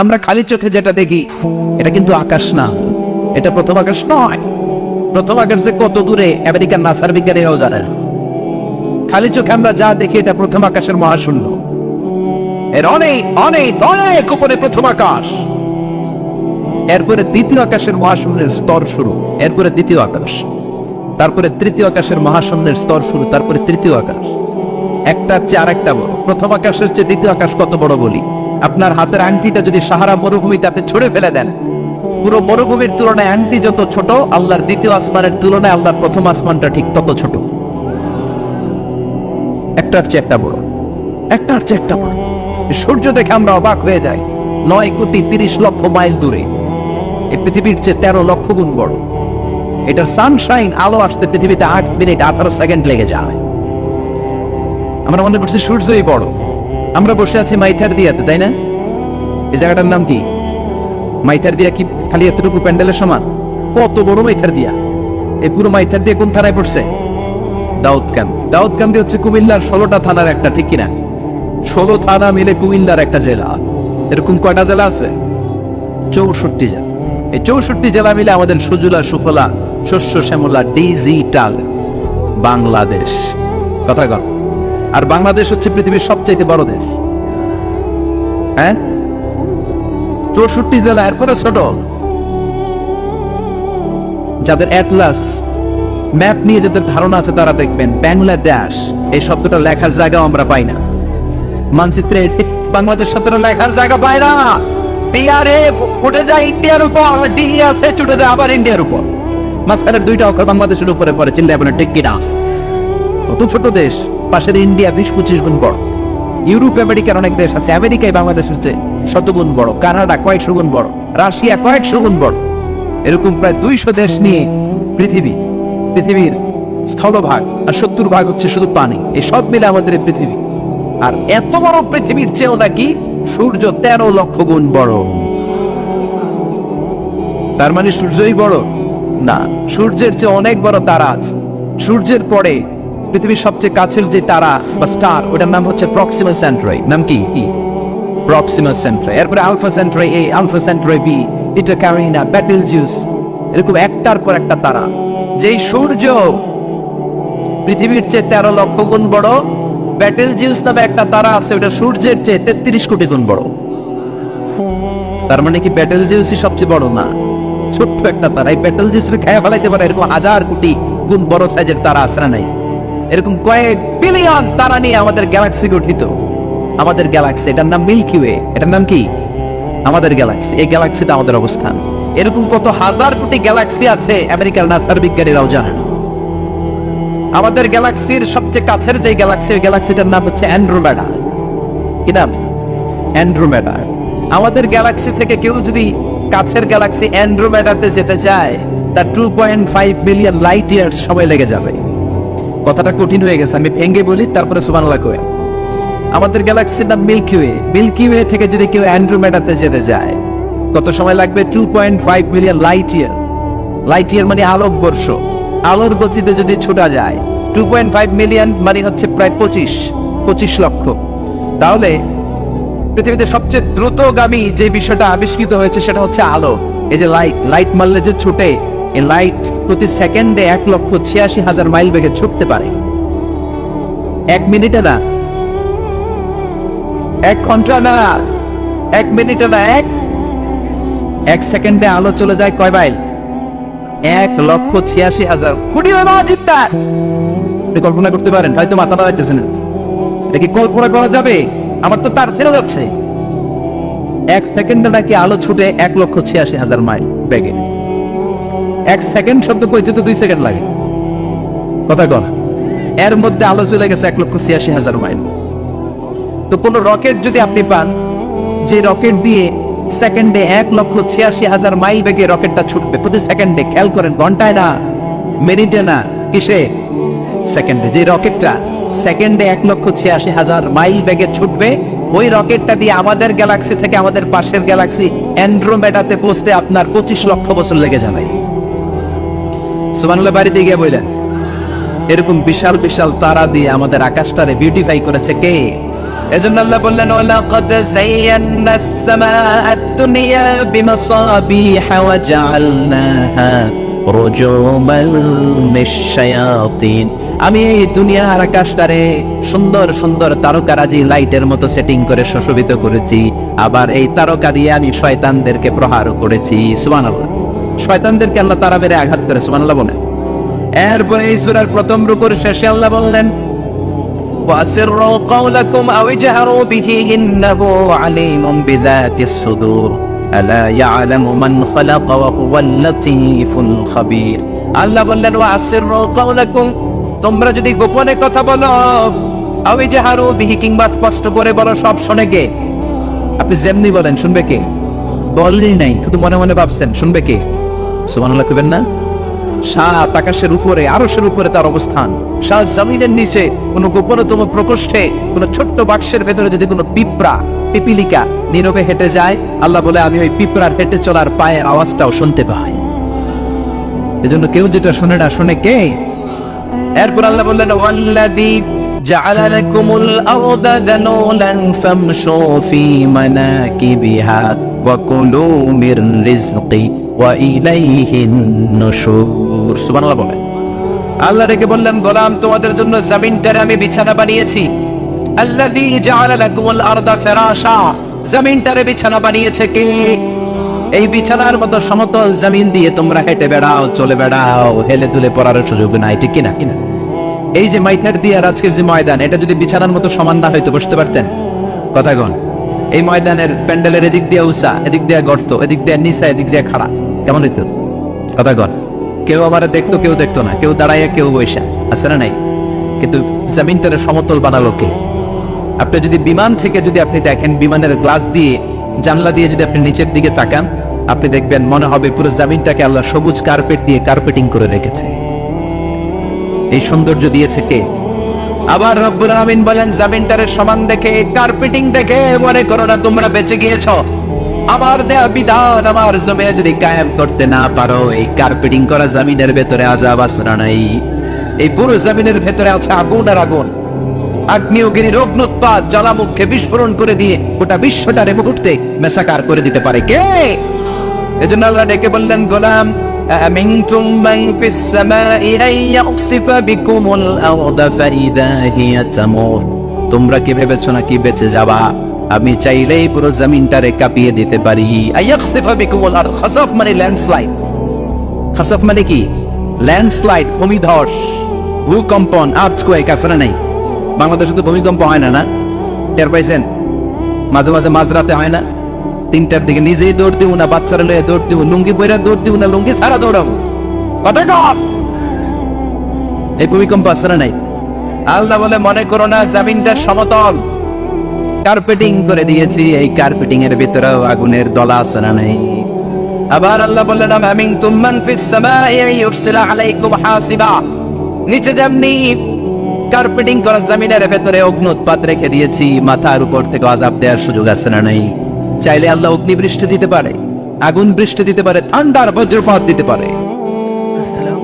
আমরা খালি চোখে যেটা দেখি এটা কিন্তু আকাশ না, এটা প্রথম আকাশ নয়। প্রথম আকাশ যে কত দূরে আমেরিকার নাসার বিজ্ঞানীরাও জানেন। খালি চোখে আমরা যা দেখি এটা প্রথম আকাশের মহাশূন্য, এর অনেক অনেক অনেক উপরে প্রথম আকাশ। এরপরে দ্বিতীয় আকাশের মহাশূন্যের স্তর শুরু, এরপরে দ্বিতীয় আকাশ, তারপরে তৃতীয় আকাশের মহাশূন্যের স্তর শুরু, তারপরে তৃতীয় আকাশ। একটার চেয়ে আরেকটা বড়। প্রথম আকাশের চেয়ে দ্বিতীয় আকাশ কত বড় বলি, আপনার হাতের আংটিটা যদি সাহারা মরুভূমিতে আপনি ছুঁড়ে ফেলে দেন, পুরো মরুভূমির তুলনায় আংটি যত ছোট, আল্লাহর দ্বিতীয় আসমানের তুলনায় আল্লাহর প্রথম আসমানটা ঠিক তত ছোট। একটার চেয়ে একটা বড়, একটার চেয়ে একটা বড়। সূর্য দেখে আমরা অবাক হয়ে যাই, 9,30,00,000 মাইল দূরে। এই পৃথিবীর চেয়ে 13 লক্ষ গুণ বড়। এটার সানশাইন, আলো আসতে পৃথিবীতে 8 মিনিট 18 সেকেন্ড লেগে যায়। আমরা মনে করছি সূর্যই বড়। আমরা বসে আছি মাইথার দিয়াতে, তাই না? এই জায়গাটার নাম কি? মাইথার দিয়া কি খালি এতটুকু প্যান্ডেলের সমান? কত বড় মাইথার দিয়া! এই পুরো মাইথার দিয়ে কোন থানায় পড়ছে? দাউদকান্দি। দাউদকান্দি হচ্ছে কুমিল্লার 16টা থানার একটা, ঠিক কিনা? 16 থানা মিলে কুমিল্লার একটা জেলা। এরকম কয়টা জেলা আছে? 64 জেলা। এই 64 জেলা মিলে আমাদের সুজলা সুফলা শস্য শ্যামলা ডিজিটাল বাংলাদেশ। কথা কর। আর বাংলাদেশ হচ্ছে পৃথিবীর সবচেয়ে বড় দেশ। হ্যাঁ, 64 জেলা, এরপরে ছোট। যাদের অ্যাটলাস ম্যাপ নিয়ে যাদের ধারণা আছে তারা দেখবেন বাংলাদেশ এই শব্দটা লেখার জায়গাও আমরা পাই না। মানচিত্রে বাংলাদেশ শব্দটা লেখার জায়গা পায় না। বিহারে উঠে যায় ইন্ডিয়ার উপর, ডিহি আছে ছুটে যায় আবার ইন্ডিয়ার উপর। মাঝখানের দুইটা অক্ষর বাংলাদেশের উপরে পড়ে, চিল্লায় বলেন ঠিক কিনা? কত ছোট দেশ। পাশের ইন্ডিয়া 20-25 গুণ বড়। ইউরোপ আমেরিকার অনেক দেশ আছে, আমেরিকায় বাংলাদেশ হচ্ছে 100 গুণ বড়, কানাডা কয়েকশো গুণ বড়, রাশিয়া কয়েকশো গুণ বড়। এরকম প্রায় 200 দেশ নিয়ে পৃথিবীর স্থলভাগ, আর 70% হচ্ছে শুধু পানি। এই সব মিলে আমাদের এই পৃথিবী। আর এত বড় পৃথিবীর চেয়েও নাকি সূর্য 13 লক্ষ গুণ বড়। তার মানে সূর্যই বড় না, সূর্যের চেয়ে অনেক বড় তারা আছে। সূর্যের পরে পৃথিবীর সবচেয়ে কাছের যে তারা বা স্টার, ওটার নাম হচ্ছে প্রক্সিমা সেন্ট্রাই। নাম কি? প্রক্সিমা সেন্ট্রাই। এরপরে আলফা সেন্ট্রাই এ, আলফা সেন্ট্রাই বি, এটা ক্যারিনা, বেটেলজিউস, এরকম একটার পর একটা তারা। যেই সূর্য পৃথিবীর চেয়ে 13 লক্ষ গুণ বড়, বেটেলজিউস নামে একটা তারা আছে, ওটা সূর্যের চেয়ে 33 কোটি গুণ বড়। তার মানে কি বেটেলজিউসই সবচেয়ে বড় না? ছোট্ট একটা তারা। এই বেটেলজিউসকে খেয়ে ফেলাইতে পারে এরকম 1000 কোটি গুণ বড় সাইজের তারা আছে না নাই? এরকম কয়েক বিলিয়ন তারা নিয়ে আমাদের গ্যালাক্সি গঠিত। আমাদের গ্যালাক্সি, এটার নাম মিল্কি ওয়ে। এটার নাম কি? আমাদের গ্যালাক্সি। এই গ্যালাক্সিতে আমাদের অবস্থান। এরকম কত হাজার কোটি গ্যালাক্সি আছে আমেরিকার নাসার বিজ্ঞানীরাও জানেন। আমাদের গ্যালাক্সির সবচেয়ে কাছের যে গ্যালাক্সি, ওই গ্যালাক্সিটার নাম হচ্ছে অ্যান্ড্রোমেডা। কি নাম? অ্যান্ড্রোমেডা। আমাদের গ্যালাক্সি থেকে কেউ যদি কাছের গ্যালাক্সি অ্যান্ড্রোমেডাতে যেতে চায়, তার 2.5 মিলিয়ন লাইট ইয়ার্স সময় লেগে যাবে। কথাটা কঠিন হয়ে গেছে, আমি ভেঙে বলি, তারপরে সুবহানাল্লাহ কই। আমাদের গ্যালাক্সির নাম মিল্কি ওয়ে। মিল্কি ওয়ে থেকে যদি কেউ অ্যান্ড্রোমেডাতে যেতে যায়, কত সময় লাগবে? 2.5 million light year. Light year মানে আলোকবর্ষ। আলোর গতিতে যদি ছোটা যায়, 2.5 মিলিয়ন মানে হচ্ছে প্রায় 25 লক্ষ। তাহলে পৃথিবীতে সবচেয়ে দ্রুতগামী যে বিষয়টা আবিষ্কৃত হয়েছে সেটা হচ্ছে আলো। এই যে লাইট মারলে যে ছুটে, এই লাইট প্রতি সেকেন্ডে 1,86,000 মাইল বেগে ছুটতে পারে। 1 মিনিটে না, 1 ঘন্টা না, 1 মিনিটে না, 1 সেকেন্ডে আলো চলে যায় কয় মাইল? 1,86,000 কোটি মাইল। কল্পনা করতে পারেন? হয়তো মাথা নাড়াইতেছে না। এটা কি কল্পনা করা যাবে? আমার তো তার ছেড়ে যাচ্ছে। 1 সেকেন্ডে নাকি আলো ছুটে 1,86,000 মাইল বেগে। 1 সেকেন্ড শব্দ কইতে তো 2 সেকেন্ড লাগে। কথা কর। এর মধ্যে আলো চলে গেছে 1,86,000 মাইল। তো কোন রকেট যদি আপনি পান, যে রকেট দিয়ে সেকেন্ডে 1,86,000 মাইল বেগে রকেটটা ছুটবে প্রতি সেকেন্ডে, খেয়াল করেন, ঘন্টায় না, মিনিটে না, কিসে? সেকেন্ডে। যে রকেটটা সেকেন্ডে 1,86,000 মাইল বেগে ছুটবে, ওই রকেটটা দিয়ে আমাদের গ্যালাক্সি থেকে আমাদের পাশের গ্যালাক্সি অ্যান্ড্রোমেডাতে পৌঁছতে আপনার 25 লক্ষ বছর লেগে যাবে। সুবহানাল্লাহ বাড়িতে গিয়ে বললেন। এরকম বিশাল বিশাল তারা দিয়ে আমাদের আকাশটারে বিউটিফাই করেছে কে? এজন্য আল্লাহ বললেন ওয়ালাকাদ যায়্যানাস সামাআদ দুনিয়া বিমাসাবিহা ওয়া জাআলনাহা রুজুমান লিশ-শায়াতিন। আমি এই দুনিয়ার আকাশটারে সুন্দর সুন্দর তারকারাজি লাইটের মতো সেটিং করে সুশোভিত করেছি, আবার এই তারকা দিয়ে আমি শয়তানদেরকে প্রহার করেছি। সুবহানাল্লাহ। শয়তানদেরকে আল্লাহ তারা মেরে আঘাত করে। সুবহানাল্লাহ বলেন। এরপরে এই সূরার প্রথম রুকুর শেষে আল্লাহ বললেন وَأَسِرُّوا قَوْلَكُمْ أَوْ اجْهَرُوا بِهِ إِنَّهُ عَلِيمٌ بِذَاتِ الصُّدُورِ أَلَا يَعْلَمُ مَنْ خَلَقَ وَهُوَ اللَّطِيفُ الْخَبِيرُ। আল্লাহ বললেন وَأَسِرُّوا قَوْلَكُمْ, তোমরা যদি গোপনে কথা বলো, أَوْ اجْهَرُوا بِهِ, কিংবা স্পষ্ট করে বলো, সব শুনে কে? আপনি যেমনি বলেন শুনবে কে? বললেই নাই, শুধু মনে মনে ভাবছেন, শুনবে কে? সুবহানাল্লাহ কইবেন না? সাত আকাশের উপরে, আরশের উপরে তার অবস্থান, সাত জমিনের নিচে কোন গোপনতম প্রকোষ্ঠে, কোন ছোট্ট বাক্সের ভেতরে যদি কোনো পিঁপড়া, পিপিলিকা নীরবে হেঁটে যায়, আল্লাহ বলে আমি ওই পিঁপড়ার হেঁটে চলার পায়ের আওয়াজটাও শুনতে পাই। এজন্য কেউ যেটা শুনে না, শুনে কে? এরপর আল্লাহ বললেন ওয়াল্লাযী জাআলা লাকুমুল আরদা যালুলান ফামশু ফি মানাকিবিহা ওয়া কুলু মির রিজকি ওয়া ইলাইহিন নুশুর। সুবহানাল্লাহ বলেন। আল্লাহ রেখে বললেন গোলাম, তোমাদের জন্য জমিনটারে আমি বিছানা বানিয়েছি। আল্লাযী জাআলা লাকুমুল আরদা ফিরাশা, জমিনটারে বিছানা বানিয়েছে কে? এই বিছানার মতো সমতল জমিন দিয়ে তোমরা হেঁটে বেড়াও, চলে বেড়াও, হেলে দুলে পড়ার সুযোগ নাই, ঠিক কিনা? কিনা এই যে মাইথার দিয়ে আর আজকের যে ময়দান, এটা যদি বিছানার মতো সমান না হয়তো বসতে পারতেন? কথা কন। এই ময়দানের প্যান্ডেলের এদিক দিয়ে উঁচা, এদিক দিয়ে গর্ত, এদিক দিয়ে নিচা, এদিক দিয়ে খাড়া, কেমন হইতো? কথা কন। কেউ আমার দেখতো, কেউ দেখতো না, কেউ দাঁড়াইয়া, কেউ বৈশা, আছে না নাই? কিন্তু জমিনটারে সমতল বানালো কে? আপনি যদি বিমান থেকে যদি আপনি দেখেন, বিমানের গ্লাস দিয়ে, জানলা দিয়ে যদি আপনি নিচের দিকে তাকান, আপনি দেখবেন মনে হবে পুরো জমিনটাকে আল্লাহ সবুজ কার্পেট দিয়ে কার্পেটিং করে রেখেছে। এই সৌন্দর্য দিয়েছে কে? আবার রব্বুল আমিন বলেন জমিনটারে সমান দেখে, কার্পেটিং দেখে মনে করো না তোমরা বেঁচে গিয়েছো। আমার দেয়া বিধান আমার জমিনে যদি কায়েম করতে না পারো, এই কার্পেটিং করা জমিনের ভেতরে আযাব আসরা নাই। এই পুরো জমিনের ভেতরে আছে আগুন আর আগুন। আগ্নেয়গিরির অগ্নুৎপাত জ্বালামুখে বিস্ফোরণ করে দিয়ে গোটা বিশ্বটারে মুহূর্তে মেসাকার করে দিতে পারে কে? এজন্য আল্লাহ ডেকে বললেন গোলাম, আমিনতুম মান ফিস সামাই আন ইয়াখসিফা বিকুমুল আরদা ফাইদা হিয়া তামুর। তোমরা কি ভেবেছো নাকি বেঁচে যাবা? আমি চাইলেই পুরো জমিনটারে কাঁপিয়ে দিতে পারি। আয়াখসিফা বিকুমুল আরদ, খাসাফ মানে ল্যান্ডস্লাইড। খাসাফ মানে কি? ল্যান্ডস্লাইড, ভূমিধস, ভূকম্পন, আর্থকোয়েক, আছে না নাই? বাংলাদেশে তো ভূমিকম্প হয় না, না? টের পাইছেন? মাঝে মাঝে মাঝরাতে হয় না? 3টার দিকে নিজেই দৌড় দিব না, বাচ্চারা লয়ে দৌড় দিব, লুঙ্গি পইরা দৌড় দিব না, লুঙ্গি ছাড়া দৌড়াবো? কথা কর। এই ভূমিকম্প আছে না নাই? আল্লাহ বলে মনে করো না জমিনটা সমতল, কার্পেটিং করে দিয়েছি। এই কার্পেটিং এর ভিতরেও আগুনের দলা আছে না নাই? আবার আল্লাহ বললেন আমিনতুম মান ফিস সামাই আন ইউরসিলা আলাইকুম হাসিবা। নিচে যেমনি কার্পেটিং করা জমিনের ভেতরে অগ্নুৎপাত রেখে দিয়েছি, মাথার উপর থেকে আযাব দেওয়ার সুযোগ আছে না নাই? চাইলে আল্লাহ অগ্নি বৃষ্টি দিতে পারে, আগুন বৃষ্টি দিতে পারে, ঠান্ডার বজ্রপাত দিতে পারে। আসসালামু